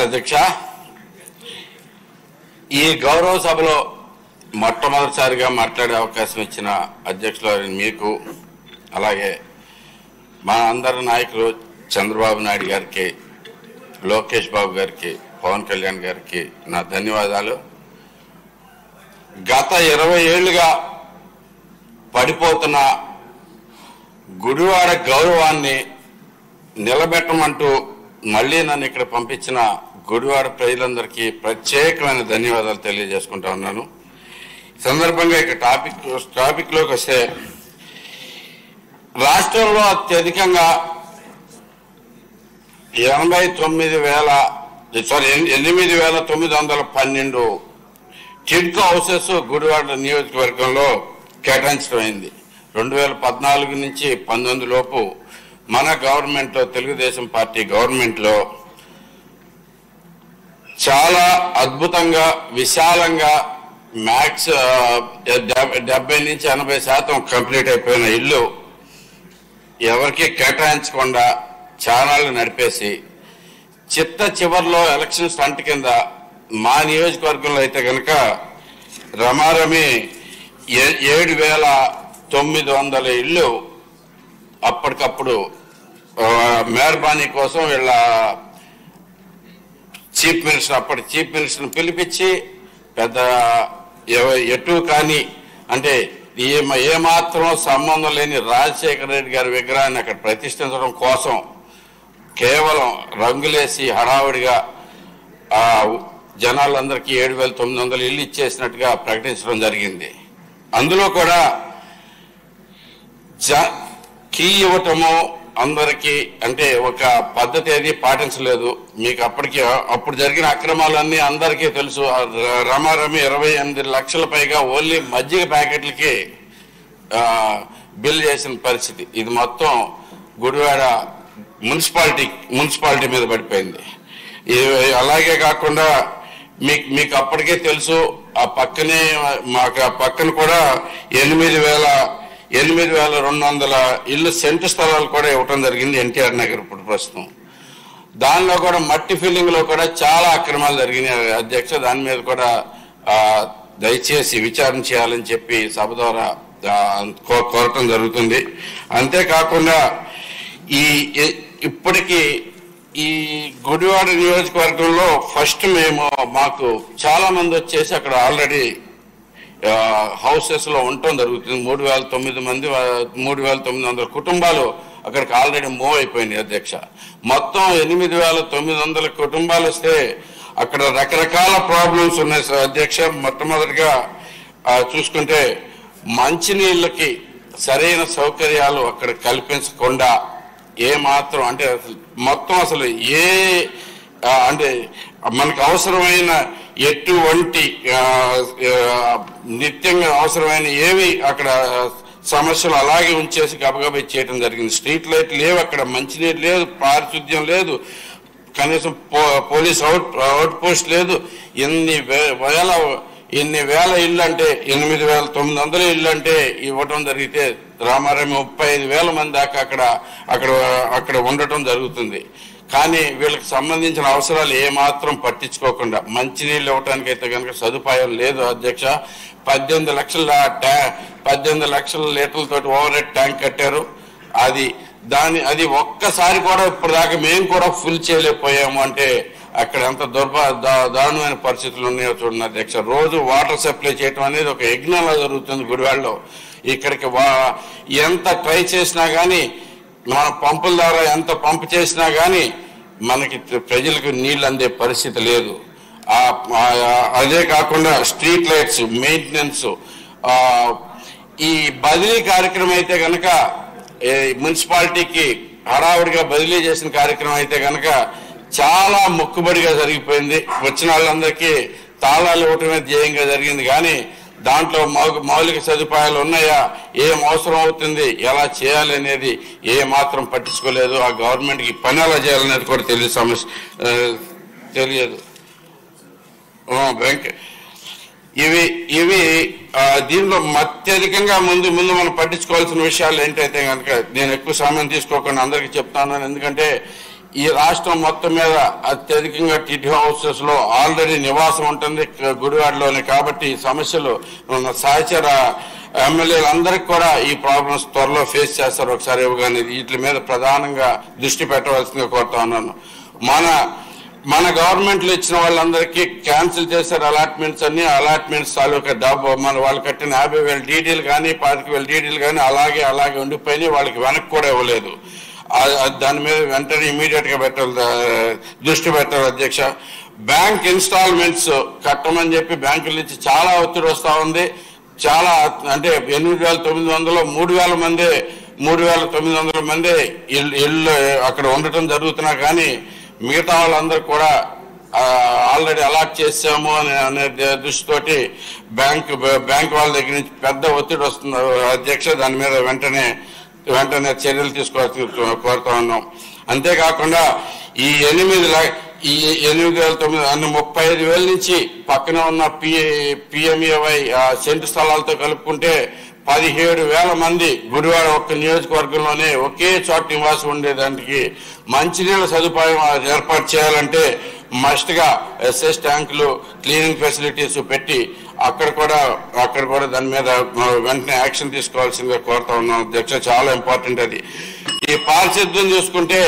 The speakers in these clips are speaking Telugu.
అధ్యక్ష, ఈ గౌరవ సభలో మొట్టమొదటిసారిగా మాట్లాడే అవకాశం ఇచ్చిన అధ్యక్షులు మీకు, అలాగే మా అందరి నాయకులు చంద్రబాబు నాయుడు గారికి, లోకేష్ బాబు గారికి, పవన్ కళ్యాణ్ గారికి నా ధన్యవాదాలు. గత 20 ఏళ్లుగా పడిపోతున్న గుడివాడ గౌరవాన్ని నిలబెట్టమంటూ మళ్ళీ నన్ను ఇక్కడ పంపించిన గుడివాడ ప్రజలందరికీ ప్రత్యేకమైన ధన్యవాదాలు తెలియజేసుకుంటా ఉన్నాను. సందర్భంగా ఇక టాపిక్లోకి వస్తే, రాష్ట్రంలో అత్యధికంగా 8,912 టిడ్కో హౌసెస్ గుడివాడ నియోజకవర్గంలో కేటాయించడం అయింది. 2014 నుంచి 19 లోపు మన గవర్నమెంట్లో, తెలుగుదేశం పార్టీ గవర్నమెంట్లో చాలా అద్భుతంగా, విశాలంగా మ్యాక్స్ 70 నుంచి 80% కంప్లీట్ అయిపోయిన ఇల్లు ఎవరికి కేటాయించకుండా ఛానళ్ళు నడిపేసి చిట్ట చివరిలో ఎలక్షన్ స్టంట్ కింద మా నియోజకవర్గంలో అయితే కనుక రమారమి 7,900 ఇళ్ళు అప్పటికప్పుడు మెహర్బానీ కోసం వీళ్ళ అప్పటి చీఫ్ మినిస్టర్ని పిలిపించి పెద్ద ఎటు కానీ అంటే ఏమాత్రం సంబంధం లేని రాజశేఖర రెడ్డి గారి విగ్రహాన్ని అక్కడ ప్రతిష్ఠించడం కోసం కేవలం రంగులేసి హడావుడిగా జనాలందరికీ 7,900 ఇల్లు ఇచ్చేసినట్టుగా ప్రకటించడం జరిగింది. అందులో కూడా కీ ఇవ్వటము అందరికీ అంటే ఒక పద్ధతి ఏది పాటించలేదు. మీకు అప్పుడు జరిగిన అక్రమాలన్నీ అందరికీ తెలుసు. రమారమి 28 లక్షల పైగా ఓన్లీ మజ్జిగ ప్యాకెట్లకి బిల్ చేసిన పరిస్థితి. ఇది మొత్తం గుడివాడ మున్సిపాలిటీ మీద పడిపోయింది. అలాగే కాకుండా మీకు అప్పటికే తెలుసు, ఆ పక్కనే మాకు ఆ పక్కన కూడా 8,200 ఇల్లు సెంటు స్థలాలు కూడా ఇవ్వటం జరిగింది ఎన్టీఆర్ నగర్. ఇప్పుడు ప్రస్తుతం దానిలో కూడా మట్టి ఫిల్లింగ్ లో కూడా చాలా అక్రమాలు జరిగినాయి అధ్యక్ష. దాని మీద కూడా దయచేసి విచారణ చేయాలని చెప్పి సభ ద్వారా కోరటం జరుగుతుంది. అంతేకాకుండా ఇప్పటికీ ఈ గుడివాడ నియోజకవర్గంలో ఫస్ట్ మాకు చాలా మంది వచ్చేసి అక్కడ ఆల్రెడీ హౌసెస్ లో ఉండటం జరుగుతుంది. 3,900 కుటుంబాలు అక్కడికి ఆల్రెడీ మూవ్ అయిపోయినాయి అధ్యక్ష. మొత్తం 8,900 కుటుంబాలు వస్తే అక్కడ రకరకాల ప్రాబ్లమ్స్ ఉన్నాయి అధ్యక్ష. మొట్టమొదటిగా చూసుకుంటే మంచినీళ్ళకి సరైన సౌకర్యాలు అక్కడ కల్పించకుండా ఏమాత్రం అంటే మొత్తం అసలు అంటే మనకు అవసరమైన ఎటువంటి నిత్యంగా అవసరమైన ఏవి అక్కడ సమస్యలు అలాగే ఉంచేసి గబగబా చేయడం జరిగింది. స్ట్రీట్ లైట్ లేవు, అక్కడ మంచినీరు లేదు, పారిశుద్ధ్యం లేదు, కనీసం పోలీస్ అవుట్ పోస్ట్ లేదు. ఎన్ని వేల ఇళ్ళు అంటే 8,900 ఇళ్ళు అంటే ఇవ్వటం జరిగితే రామారామి 35,000 మంది దాకా అక్కడ ఉండటం జరుగుతుంది. కానీ వీళ్ళకి సంబంధించిన అవసరాలు ఏమాత్రం పట్టించుకోకుండా మంచినీళ్ళు ఇవ్వటానికి అయితే కనుక సదుపాయం లేదు అధ్యక్ష. 18 లక్షల లీటర్లతోటి ఓవర్ హెడ్ ట్యాంక్ కట్టారు. అది ఒక్కసారి కూడా ఇప్పటిదాకా మేము కూడా ఫుల్ చేయలేకపోయాము. అంటే అక్కడ ఎంత దారుణమైన పరిస్థితులు ఉన్నాయో చూడండి అధ్యక్ష. రోజు వాటర్ సప్లై చేయటం అనేది ఒక యజ్ఞంలా జరుగుతుంది గుడివాడలో. ఇక్కడికి ఎంత ట్రై చేసినా కానీ, మన పంపుల ద్వారా ఎంత పంపు చేసినా కానీ మనకి ప్రజలకు నీళ్ళు అందే పరిస్థితి లేదు. అదే కాకుండా స్ట్రీట్ లైట్స్ మెయింటెనెన్స్, ఈ బదిలీ కార్యక్రమం అయితే కనుక మున్సిపాలిటీకి హడావుడిగా బదిలీ చేసిన కార్యక్రమం అయితే కనుక చాలా మొక్కుబడిగా జరిగిపోయింది. వచ్చిన వాళ్ళందరికీ తాళాలు ఇవ్వటమే ధ్యేయంగా జరిగింది. కానీ దాంట్లో మౌలిక సదుపాయాలు ఉన్నాయా, ఏం అవసరం అవుతుంది, ఎలా చేయాలి అనేది ఏ మాత్రం పట్టించుకోలేదు. ఆ గవర్నమెంట్కి పని ఎలా చేయాలనేది కూడా తెలియదు. ఇవి దీనిలో అత్యధికంగా ముందు మనం పట్టించుకోవాల్సిన విషయాలు ఏంటైతే కనుక నేను ఎక్కువ సమయం తీసుకోకుండా అందరికీ చెప్తాను. ఎందుకంటే ఈ రాష్ట్రం మొత్తం మీద అత్యధికంగా టిటి హౌసెస్ లో ఆల్రెడీ నివాసం ఉంటుంది గుడివాడలోనే. కాబట్టి ఈ సమస్యలు సహచర ఎమ్మెల్యేలు అందరికి కూడా ఈ ప్రాబ్లమ్స్ త్వరలో ఫేస్ చేస్తారు. ఒకసారి ఇవ్వగానే వీటి మీద ప్రధానంగా దృష్టి పెట్టవలసిందిగా కోరుతా ఉన్నాను. మన గవర్నమెంట్లు ఇచ్చిన వాళ్ళందరికీ క్యాన్సిల్ చేశారు అలాట్మెంట్స్ అన్ని. అలాట్మెంట్స్ తాలూకా డబ్బు వాళ్ళు కట్టిన 50,000 డీడీలు కానీ 25,000 డీడీలు కానీ అలాగే ఉండిపోయినాయి. వాళ్ళకి వెనక్కి కూడా ఇవ్వలేదు. దాని మీద వెంటనే ఇమీడియట్ గా దృష్టి పెట్టాలి అధ్యక్ష. బ్యాంక్ ఇన్స్టాల్మెంట్స్ కట్టమని చెప్పి బ్యాంకుల నుంచి చాలా ఒత్తిడి వస్తా ఉంది. చాలా అంటే 8,900 3,900 మంది ఇళ్ళు అక్కడ ఉండటం జరుగుతున్నా కానీ మిగతా వాళ్ళందరూ కూడా ఆల్రెడీ అలాట్ చేసాము అనే దృష్టితోటి బ్యాంక్ వాళ్ళ దగ్గర నుంచి పెద్ద ఒత్తిడి వస్తుంది అధ్యక్ష. దాని మీద వెంటనే చర్యలు తీసుకోవాల్సి కోరుతా ఉన్నాం. అంతేకాకుండా ఈ 35,000 నుంచి పక్కన ఉన్న PMAY సెంటు స్థలాలతో కలుపుకుంటే 17,000 మంది గుడివాడ ఒక్క నియోజకవర్గంలోనే ఒకే చోట నివాసం ఉండేదానికి మంచినీళ్ళ సదుపాయం ఏర్పాటు చేయాలంటే మస్ట్ గా SS ట్యాంకులు, క్లీనింగ్ ఫెసిలిటీస్ పెట్టి అక్కడ కూడా దాని మీద వెంటనే యాక్షన్ తీసుకోవాల్సిందిగా కోరుతా ఉన్నాం అధ్యక్ష. చాలా ఇంపార్టెంట్ అది. ఈ పారిశుద్ధ్యం చూసుకుంటే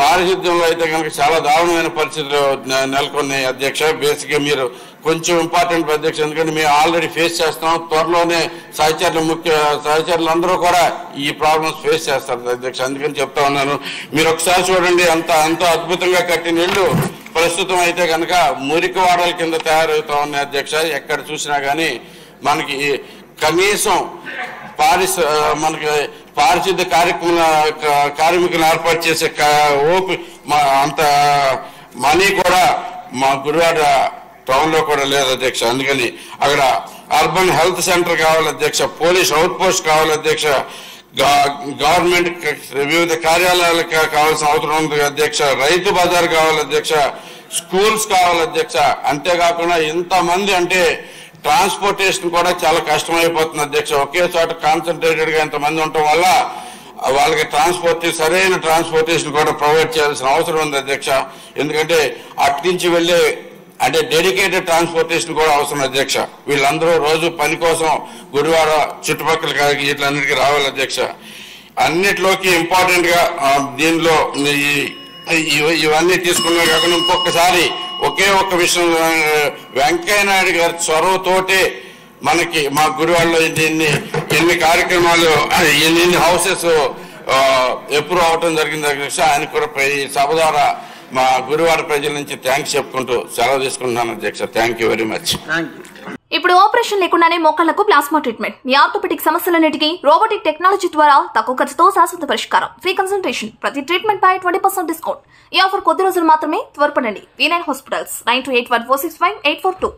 పారిశుద్ధ్యంలో అయితే కనుక చాలా దారుణమైన పరిస్థితులు నెలకొన్నాయి అధ్యక్ష. బేసిక్ గా మీరు కొంచెం ఇంపార్టెంట్ అధ్యక్ష, ఎందుకంటే మేము ఆల్రెడీ ఫేస్ చేస్తాం. త్వరలోనే సహచరులు అందరూ కూడా ఈ ప్రాబ్లమ్స్ ఫేస్ చేస్తారు అధ్యక్ష. అందుకని చెప్తా ఉన్నాను. మీరు ఒకసారి చూడండి, ఎంతో అద్భుతంగా కట్టిన ఇళ్ళు ప్రస్తుతం అయితే కనుక మురికి వాడల కింద తయారవుతా ఉన్నాయి అధ్యక్ష. ఎక్కడ చూసినా గానీ మనకి కనీసం మనకి పారిశుద్ధ్య కార్మికులను ఏర్పాటు చేసే అంత మనీ కూడా మా గుడివాడ టౌన్ లో కూడా లేదు అధ్యక్ష. అందుకని అక్కడ అర్బన్ హెల్త్ సెంటర్ కావాలి అధ్యక్ష, పోలీస్ అవుట్ పోస్ట్ కావాలి అధ్యక్ష, గవర్నమెంట్ వివిధ కార్యాలయాలకు కావాల్సిన అవసరం ఉంది అధ్యక్ష, రైతు బజార్ కావాలి అధ్యక్ష, స్కూల్స్ కావాలి అధ్యక్ష. అంతేకాకుండా ఇంతమంది అంటే ట్రాన్స్పోర్టేషన్ కూడా చాలా కష్టమైపోతుంది అధ్యక్ష. ఒకే చోట కాన్సన్ట్రేటెడ్ గా ఇంతమంది ఉండటం వల్ల వాళ్ళకి సరైన ట్రాన్స్పోర్టేషన్ కూడా ప్రొవైడ్ చేయాల్సిన అవసరం ఉంది అధ్యక్ష. ఎందుకంటే అటు నుంచి వెళ్లే అంటే డెడికేటెడ్ ట్రాన్స్పోర్టేషన్ కూడా అవసరం అధ్యక్ష. వీళ్ళందరూ రోజు పని కోసం గుడివాడ చుట్టుపక్కల వీటిలన్నిటికీ రావాలి అధ్యక్ష. అన్నిట్లోకి ఇంపార్టెంట్ గా దీనిలో ఇవన్నీ తీసుకున్నా కాకుండా ఇంకొకసారి ఒకే ఒక్క విషయం, వెంకయ్య నాయుడు గారి చొరవతోటే మనకి మా గుడివాడలో ఎన్ని కార్యక్రమాలు ఎన్ని హౌసెస్ ఎప్రూవ్ అవటం జరిగింది అధ్యక్ష. ఆయన కూడా ఈ సభ ద్వారా మా గుడివాడ ప్రజల నుంచి థ్యాంక్స్ చెప్పుకుంటూ సెలవు తీసుకుంటున్నాను అధ్యక్ష. Thank you very much. ఇప్పుడు ఆపరేషన్ లేకుండానే మోకాళ్లకు ప్లాస్మా ట్రీట్మెంట్. మీ ఆర్థోపెటిక్ సమస్యలన్నిటికీ రోబోటిక్ టెక్నాలజీ ద్వారా తక్కువ ఖర్చుతో శాశ్వత పరిష్కారం. Free consultation. ప్రతి ట్రీట్మెంట్ పై 20% డిస్కౌంట్. ఈ ఆఫర్ కొద్ది రోజులు మాత్రమే. త్వరపడండి. V9 hospitals 9281465842.